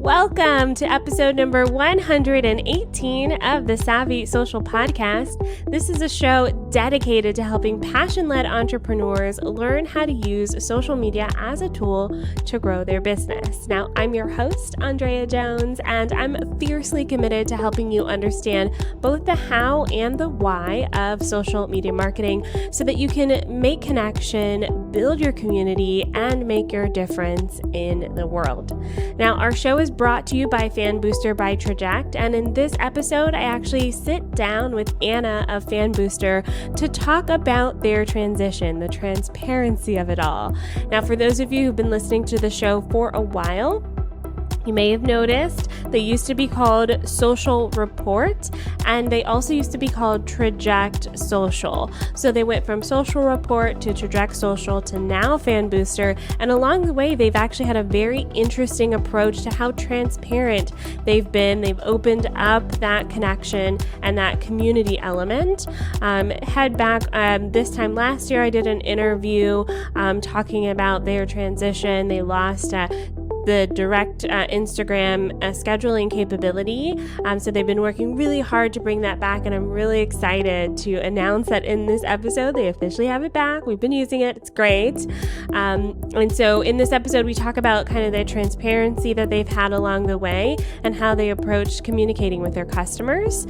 Welcome to episode number 118 of the Savvy Social Podcast. This is a show dedicated to helping passion-led entrepreneurs learn how to use social media as a tool to grow their business. Now, I'm your host, ANDREA Jones, and I'm fiercely committed to helping you understand both the how and the why of social media marketing so that you can make connection, build your community, and make your difference in the world. Now, our show is brought to you by Fanbooster by Traject, and in this episode, I actually sit down with Anna of Fanbooster to talk about their transition, the transparency of it all. Now, for those of you who've been listening to the show for a while, you may have noticed they used to be called Social Report, and they also used to be called Traject Social. So they went from Social Report to Traject Social to now Fanbooster, and along the way, they've actually had a very interesting approach to how transparent they've been. They've opened up that connection and that community element. Head back this time last year, I did an interview talking about their transition. They lost the direct Instagram scheduling capability. So they've been working really hard to bring that back, and I'm really excited to announce that in this episode, they officially have it back. We've been using it. It's great. And so in this episode, we talk about kind of the transparency that they've had along the way and how they approached communicating with their customers.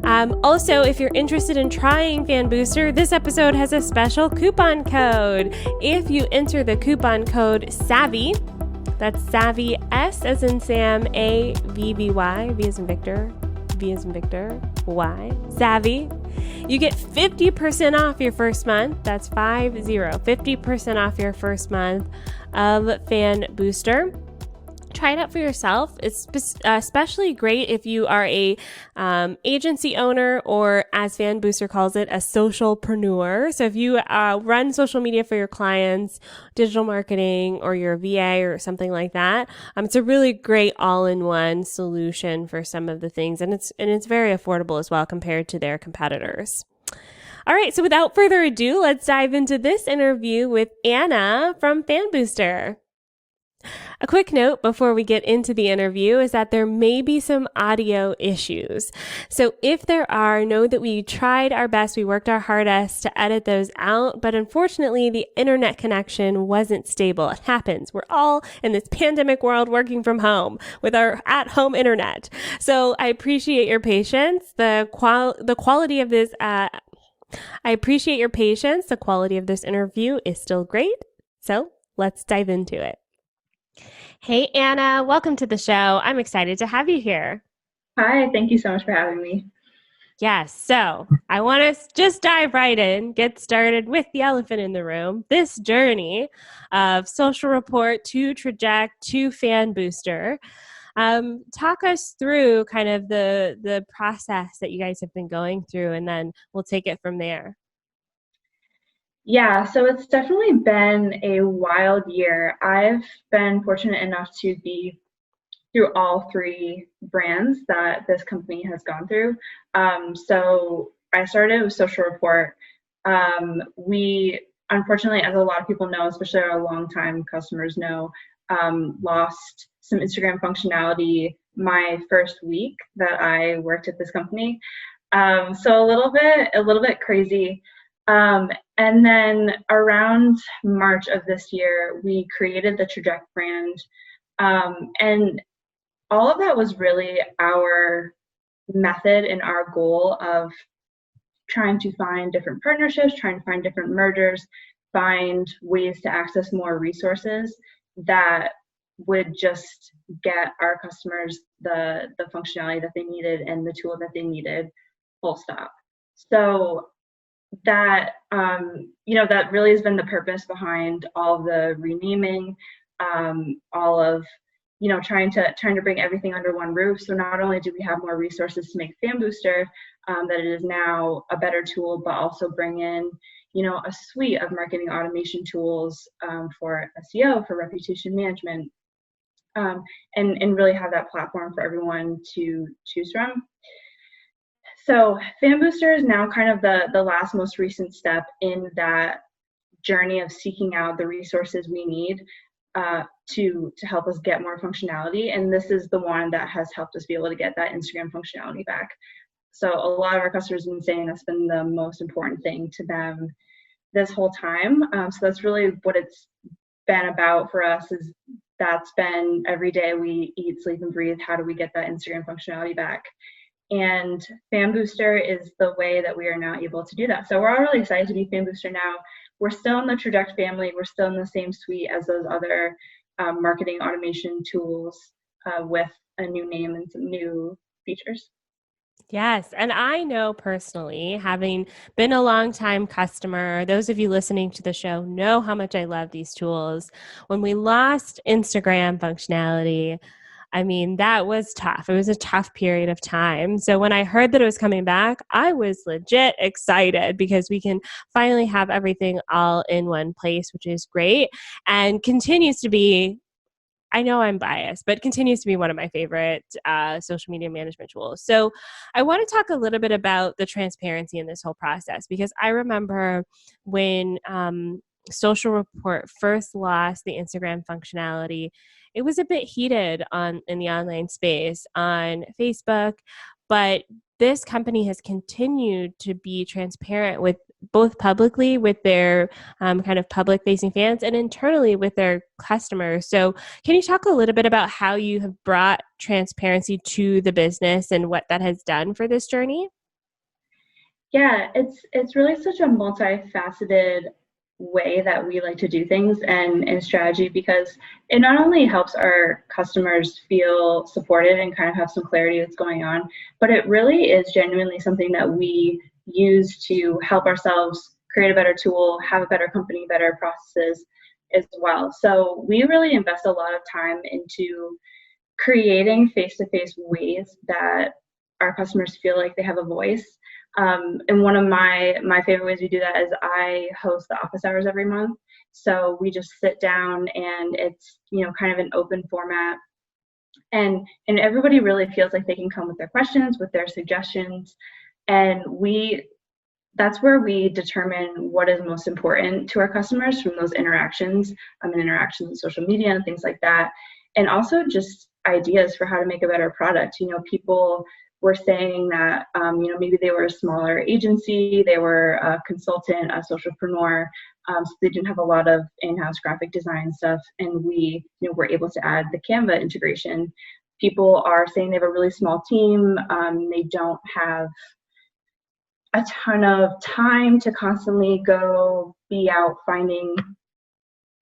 Also, if you're interested in trying Fanbooster, this episode has a special coupon code. If you enter the coupon code SAVVY, that's Savvy, S as in Sam, A-V-V-Y, V as in Victor, V as in Victor, Y, Savvy. You get 50% off your first month. That's 50% off your first month of Fanbooster. Try it out for yourself. It's especially great if you are a agency owner, or as Fanbooster calls it, a socialpreneur. So if you run social media for your clients, digital marketing, or your VA or something like that, it's a really great all-in-one solution for some of the things, and it's very affordable as well compared to their competitors. All right, so without further ado, let's dive into this interview with Anna from Fanbooster. A quick note before we get into the interview is that there may be some audio issues. So if there are, know that we tried our best, we worked our hardest to edit those out, but unfortunately the internet connection wasn't stable. It happens. We're all in this pandemic world working from home with our at-home internet. So I appreciate your patience. The quality of this, I appreciate your patience. The quality of this interview is still great. So let's dive into it. Hey, Anna, welcome to the show. I'm excited to have you here. Hi, thank you so much for having me. Yes, so I want to just dive right in, get started with the elephant in the room, this journey of Social Report to Traject to Fanbooster. Talk us through kind of the process that you guys have been going through, and then we'll take it from there. Yeah, so it's definitely been a wild year. I've been fortunate enough to be through all three brands that this company has gone through. So I started with Social Report. We, unfortunately, as a lot of people know, especially our longtime customers know, lost some Instagram functionality my first week that I worked at this company. So a little bit crazy. And then around March of this year, we created the Traject brand. And all of that was really our method and our goal of trying to find different partnerships, trying to find different mergers, find ways to access more resources that would just get our customers the functionality that they needed and the tool that they needed, full stop. So that that really has been the purpose behind all the renaming, all of trying to bring everything under one roof. So not only do we have more resources to make Fanbooster, that it is now a better tool, but also bring in a suite of marketing automation tools for SEO, for reputation management, and really have that platform for everyone to choose from. So Fanbooster is now kind of the last most recent step in that journey of seeking out the resources we need to help us get more functionality. And this is the one that has helped us be able to get that Instagram functionality back. So a lot of our customers have been saying that's been the most important thing to them this whole time. So that's really what it's been about for us. Is that's been every day we eat, sleep, and breathe. How do we get that Instagram functionality back? And Fanbooster is the way that we are now able to do that. So we're all really excited to be Fanbooster now. We're still in the Traject family. We're still in the same suite as those other marketing automation tools with a new name and some new features. Yes. And I know personally, having been a longtime customer, those of you listening to the show know how much I love these tools. When we lost Instagram functionality, I mean, that was tough. It was a tough period of time. So when I heard that it was coming back, I was legit excited because we can finally have everything all in one place, which is great and continues to be. I know I'm biased, but continues to be one of my favorite social media management tools. So I want to talk a little bit about the transparency in this whole process, because I remember when Social Report first lost the Instagram functionality, it was a bit heated in the online space on Facebook, but this company has continued to be transparent with both publicly with their kind of public facing fans and internally with their customers. So can you talk a little bit about how you have brought transparency to the business and what that has done for this journey? Yeah, it's really such a multifaceted way that we like to do things and strategy, because it not only helps our customers feel supported and kind of have some clarity what's going on, but it really is genuinely something that we use to help ourselves create a better tool, have a better company, better processes as well. So we really invest a lot of time into creating face-to-face ways that our customers feel like they have a voice. And one of my favorite ways we do that is I host the office hours every month. So we just sit down and it's, kind of an open format. And everybody really feels like they can come with their questions, with their suggestions. And that's where we determine what is most important to our customers from those interactions, and interactions with social media and things like that. And also just ideas for how to make a better product. People were saying that, maybe they were a smaller agency, they were a consultant, a socialpreneur, so they didn't have a lot of in-house graphic design stuff. And we, were able to add the Canva integration. People are saying they have a really small team. They don't have a ton of time to constantly go be out finding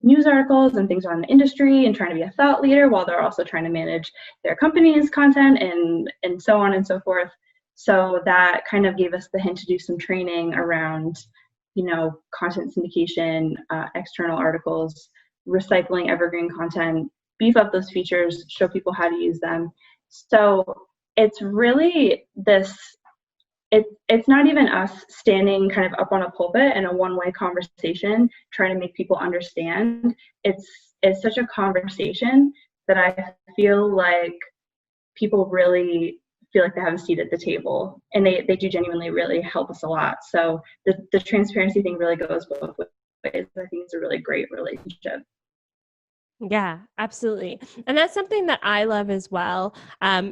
news articles and things around the industry and trying to be a thought leader while they're also trying to manage their company's content and so on and so forth. So that kind of gave us the hint to do some training around, content syndication, external articles, recycling evergreen content, beef up those features, show people how to use them. So it's really it's not even us standing kind of up on a pulpit in a one-way conversation trying to make people understand. It's such a conversation that I feel like people really feel like they have a seat at the table, and they do genuinely really help us a lot. So the transparency thing really goes both ways. I think it's a really great relationship. Yeah, absolutely. And that's something that I love as well,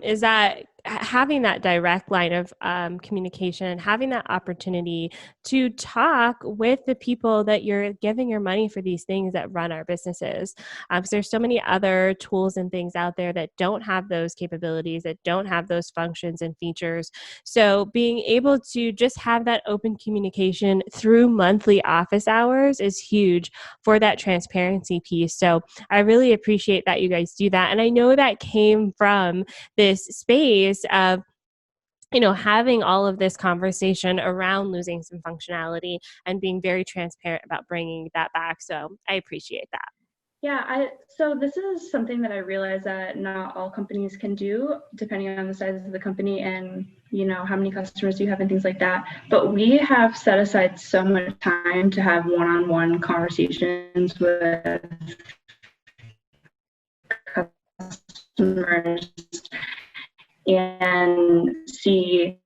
is that having that direct line of communication and having that opportunity to talk with the people that you're giving your money for these things that run our businesses. Because there's so many other tools and things out there that don't have those capabilities, that don't have those functions and features. So being able to just have that open communication through monthly office hours is huge for that transparency piece. So I really appreciate that you guys do that. And I know that came from this space of having all of this conversation around losing some functionality and being very transparent about bringing that back. So I appreciate that. Yeah, so this is something that I realize that not all companies can do, depending on the size of the company and how many customers you have and things like that. But we have set aside so much time to have one-on-one conversations with customers and see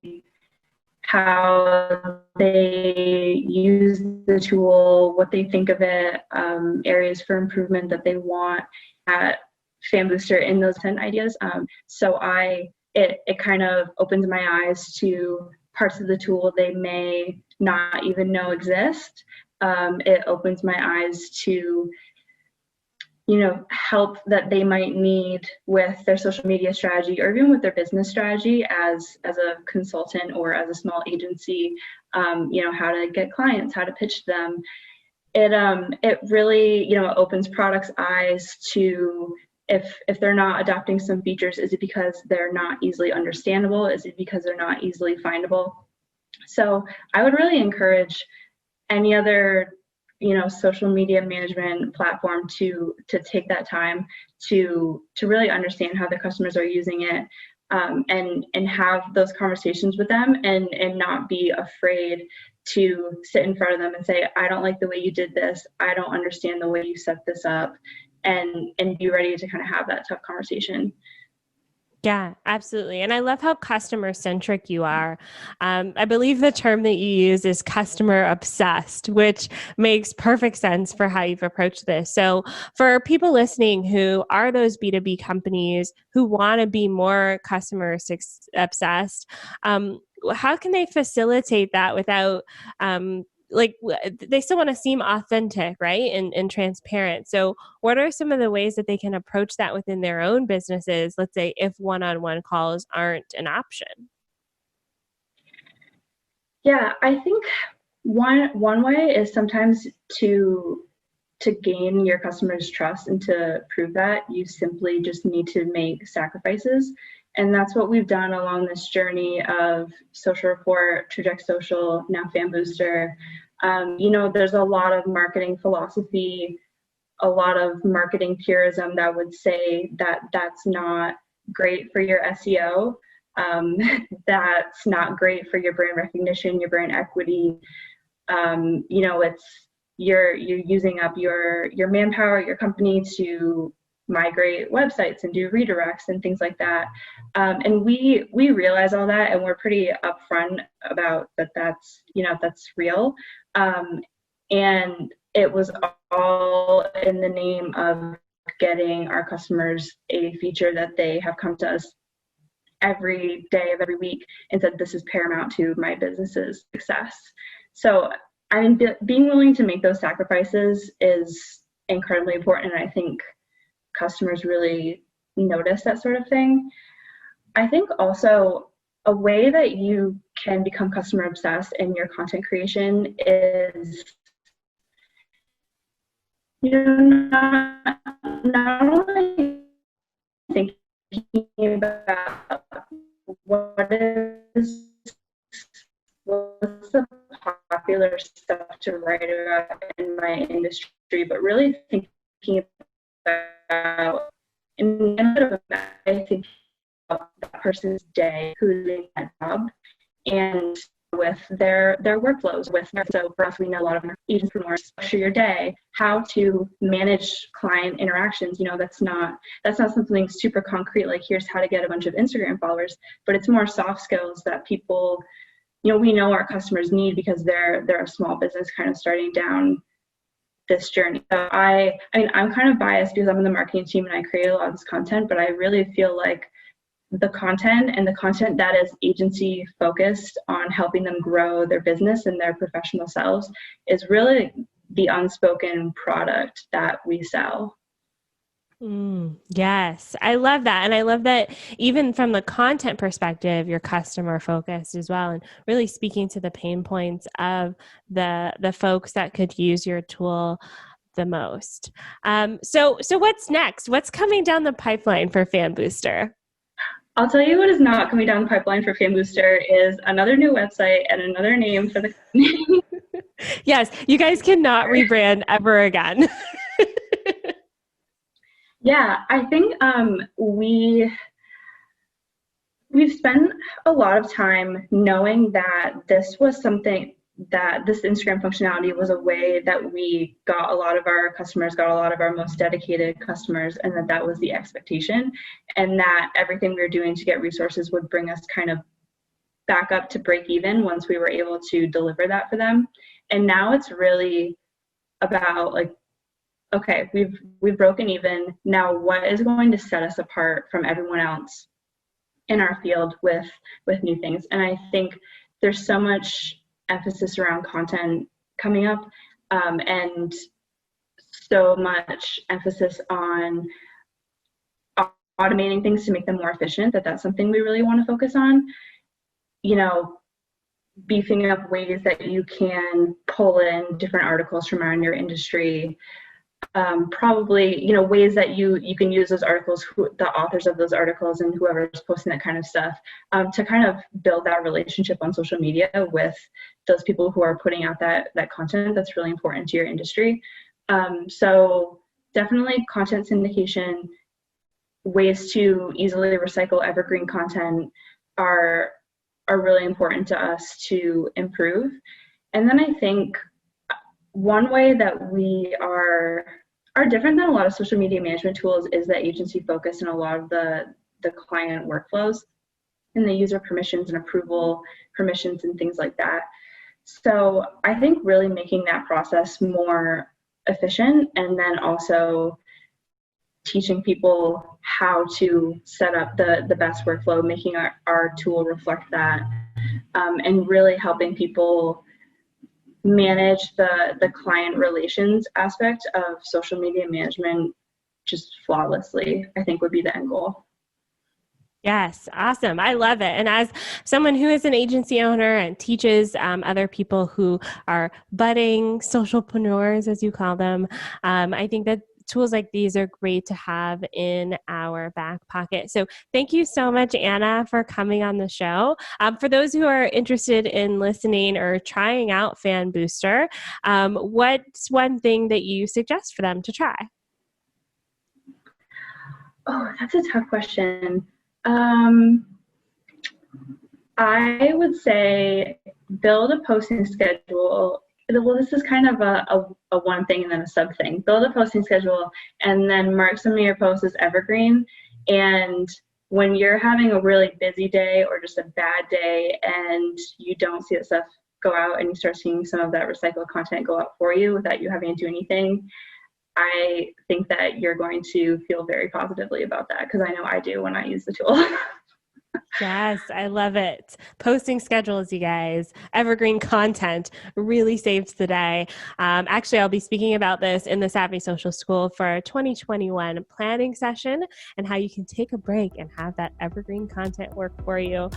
how they use the tool, what they think of it, areas for improvement that they want at Fanbooster in those 10 ideas. So it kind of opens my eyes to parts of the tool they may not even know exist. It opens my eyes to, help that they might need with their social media strategy or even with their business strategy as a consultant or as a small agency, how to get clients, how to pitch them. It really, opens products' eyes to if they're not adopting some features, is it because they're not easily understandable? Is it because they're not easily findable? So I would really encourage any other social media management platform to take that time to really understand how their customers are using it, and have those conversations with them, and not be afraid to sit in front of them and say, I don't like the way you did this, I don't understand the way you set this up, and be ready to kind of have that tough conversation. Yeah, absolutely. And I love how customer centric you are. I believe the term that you use is customer obsessed, which makes perfect sense for how you've approached this. So for people listening who are those B2B companies who want to be more customer obsessed, how can they facilitate that without, they still want to seem authentic, right? And transparent. So what are some of the ways that they can approach that within their own businesses? Let's say if one-on-one calls aren't an option. Yeah, I think one way is sometimes to gain your customers' trust, and to prove that, you simply just need to make sacrifices. And that's what we've done along this journey of Social Report, Traject Social, now Fanbooster. There's a lot of marketing philosophy, a lot of marketing purism that would say that that's not great for your SEO. That's not great for your brand recognition, your brand equity. It's you're using up your manpower, your company to migrate websites and do redirects and things like that. And we realize all that, and we're pretty upfront about that. That's real. And it was all in the name of getting our customers a feature that they have come to us every day of every week and said, this is paramount to my business's success. So being willing to make those sacrifices is incredibly important. And I think customers really notice that sort of thing. I think also a way that you can become customer obsessed in your content creation is, not only thinking about what's the popular stuff to write about in my industry, but really thinking about, I think about that person's day who's doing that job, and with their workflows. So for us, we know a lot of our entrepreneurs structure your day, how to manage client interactions. That's not something super concrete, like here's how to get a bunch of Instagram followers, but it's more soft skills that people, we know our customers need, because they're a small business kind of starting down this journey. So I'm kind of biased because I'm in the marketing team and I create a lot of this content, but I really feel like the content that is agency focused on helping them grow their business and their professional selves is really the unspoken product that we sell. Yes, I love that. And I love that even from the content perspective, you're customer focused as well, and really speaking to the pain points of the folks that could use your tool the most. So what's next? What's coming down the pipeline for Fanbooster? I'll tell you what is not coming down the pipeline for Fanbooster is another new website and another name for the company. Yes, you guys cannot rebrand ever again. Yeah, I think we've spent a lot of time knowing that this was something, that this Instagram functionality was a way that we got a lot of our customers, got a lot of our most dedicated customers, and that was the expectation, and that everything we were doing to get resources would bring us kind of back up to break even once we were able to deliver that for them. And now it's really about like, okay, we've broken even. Now what is going to set us apart from everyone else in our field with new things? And I think there's so much emphasis around content coming up, and so much emphasis on automating things to make them more efficient, that's something we really want to focus on. You know, beefing up ways that you can pull in different articles from around your industry. Probably, you know, ways that you can use those articles, the authors of those articles and whoever's posting that kind of stuff, to kind of build that relationship on social media with those people who are putting out that content that's really important to your industry. So definitely content syndication, ways to easily recycle evergreen content are really important to us to improve. And then I think one way that we are different than a lot of social media management tools is that agency focus in a lot of the client workflows and the user permissions and approval permissions and things like that. So I think really making that process more efficient, and then also teaching people how to set up the best workflow, making our tool reflect that, and really helping people manage the client relations aspect of social media management just flawlessly, I think would be the end goal. Yes, awesome. I love it. And as someone who is an agency owner and teaches other people who are budding socialpreneurs, as you call them, I think that tools like these are great to have in our back pocket. So thank you so much, Anna, for coming on the show. For those who are interested in listening or trying out Fanbooster, what's one thing that you suggest for them to try? Oh, that's a tough question. I would say build a posting schedule. Well, this is kind of a one thing and then a sub thing. Build a posting schedule and then mark some of your posts as evergreen. And when you're having a really busy day or just a bad day and you don't see that stuff go out and you start seeing some of that recycled content go out for you without you having to do anything, I think that you're going to feel very positively about that, because I know I do when I use the tool. Yes, I love it. Posting schedules, you guys. Evergreen content really saves the day. Actually, I'll be speaking about this in the Savvy Social School for 2021 planning session, and how you can take a break and have that evergreen content work for you.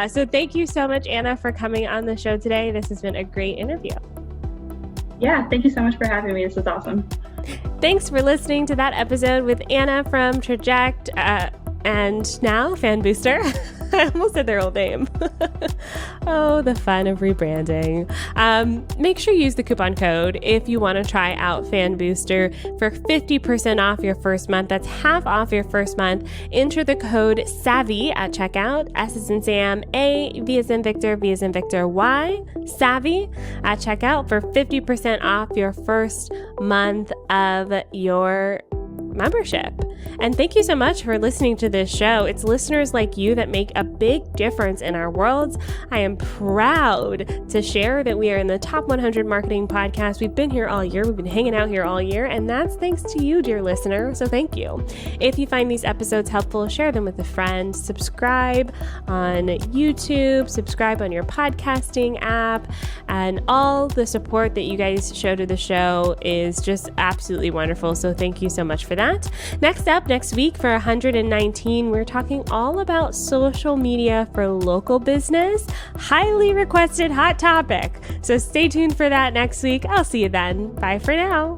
So thank you so much, Anna, for coming on the show today. This has been a great interview. Yeah, thank you so much for having me. This was awesome. Thanks for listening to that episode with Anna from Traject and now Fanbooster. I almost said their old name. Oh, the fun of rebranding. Make sure you use the coupon code if you want to try out Fanbooster for 50% off your first month. That's half off your first month. Enter the code SAVVY at checkout. S as in Sam, A, V as in Victor, V as in Victor, Y, SAVVY at checkout for 50% off your first month of your membership. And thank you so much for listening to this show. It's listeners like you that make a big difference in our worlds. I am proud to share that we are in the top 100 marketing podcasts. We've been here all year. We've been hanging out here all year, and that's thanks to you, dear listener. So thank you. If you find these episodes helpful, share them with a friend. Subscribe on YouTube, subscribe on your podcasting app, and all the support that you guys show to the show is just absolutely wonderful. So thank you so much for that. Next up, next week for 119, we're talking all about social media for local business. Highly requested hot topic. So stay tuned for that next week. I'll see you then. Bye for now.